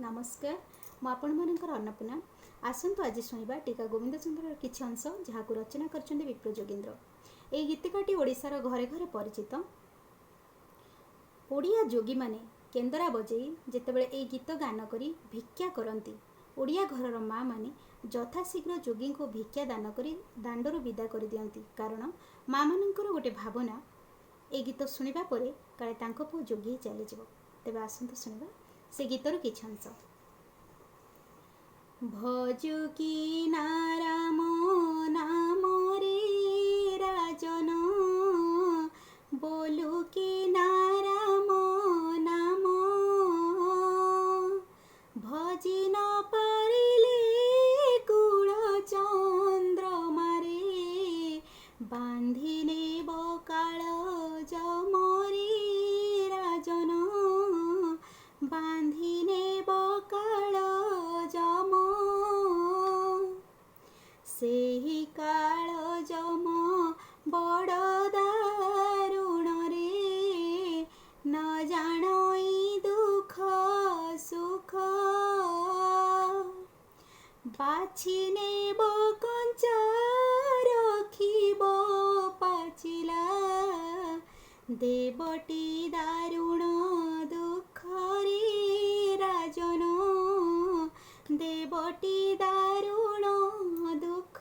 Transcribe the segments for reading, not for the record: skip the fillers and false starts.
नमस्कार मु आपणमानकर अन्नपूर्णा आसतु आज शुणा टीका गोविंद चंद्र किछि अंश जहाँ रचना कर विप्र जोगेन्द्र। यह गीतिकाटी ओडिशार घरे घरे परिचित। ओडिया जोगी माने केंदरा बजई जेतेबेले ए गीत गान करी भिक्षा करती ओडिया घरर माँ माने यथाशीघ्र जोगी को भिक्षा दान करी दांडरू विदा कर दियंती। कारण माँ मानकर गोटे भावना ए गीत शुणा पर काले तांको पुओ जोगी चली जीव। तेबे आसतु शुणा से गीतर किछि अंश। भजु की नाराम नाम रे राजन बोलू की नाराम नाम भजी न पारिले कुल चंद्रमा रे बांधिले बकाल जमरे राजन बांधिने बकाल जम सेही काल जम बड़ दारुण रे न जानई दुख सुख बाछि नेब कंचा रखिब पाचिला देवटी दारुण दुख रे राजन देवटी दारुण दुख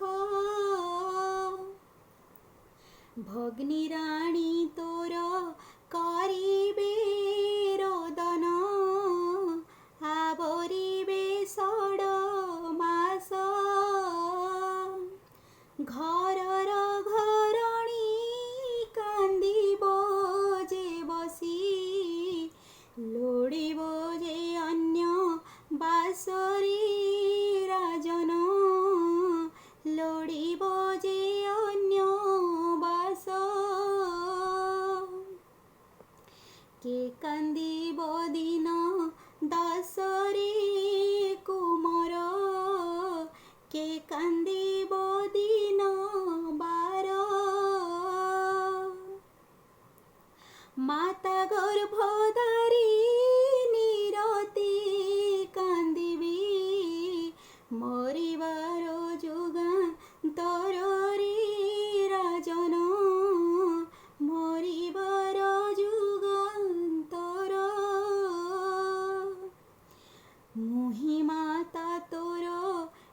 भग्नी राणी तोर करिबे रोदन आवरिबे षड मास घरर घरणी कांदिब जे बसी लोड़िब जे अन्य बासरी राजन लोड़िब जे अन्य बास के कांदिब दिन दशरे कुमर के कांदिब दिन बार माता गर्भधारी निरति कांदिबी मरिबार जुगान्तर रे राजन मरिबार जुगान्तर मुहि माता तोर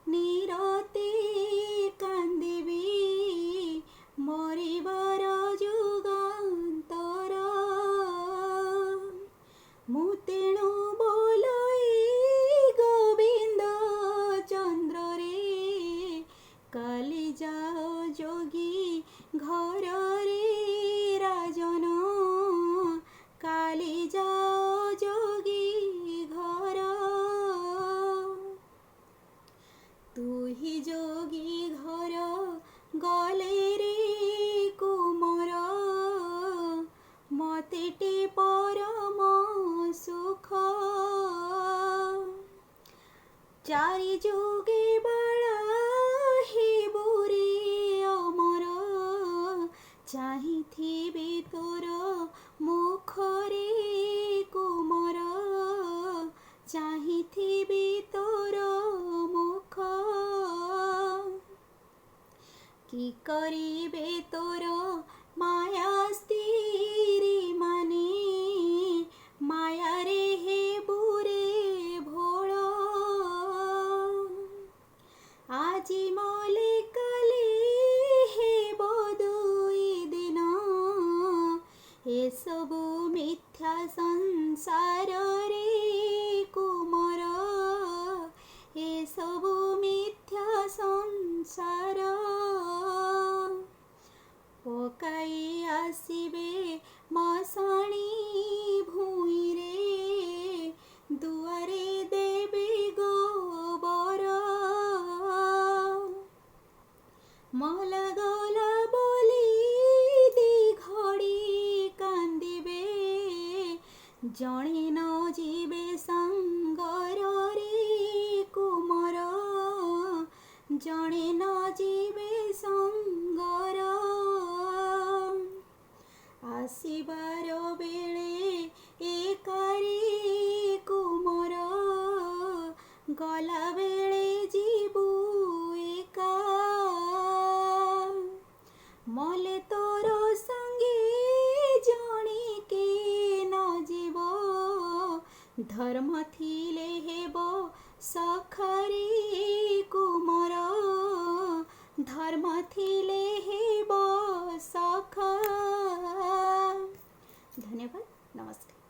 निरति कांदिबी मरिबार जुगान्तर मु तेणु बोलई गोविंद चंद्र रे काली जाओ जोगी घर रे राजन काली जाओ जोगी घर तू ही जोगी घर गले रे कुमर मतेटी परम सुख चारि जुगे बाळा हे बुरे अमर चाहिथिबे तोर मुख रे कुमर चाहिथिबे तोर मुख कि करिबे तोर माया स्त्री माने माया रे हे बुरे भोल आजी मले काले हे बदुई दिन ए सबु मिथ्या संसार रे कुमर ए सबु मिथ्या संसार गला बेले जीबू एका मले तोर संगे जणी के न जीव धर्म थिले हेबो सखरी कुमर धर्म थिले हेबो सख। धन्यवाद, नमस्कार।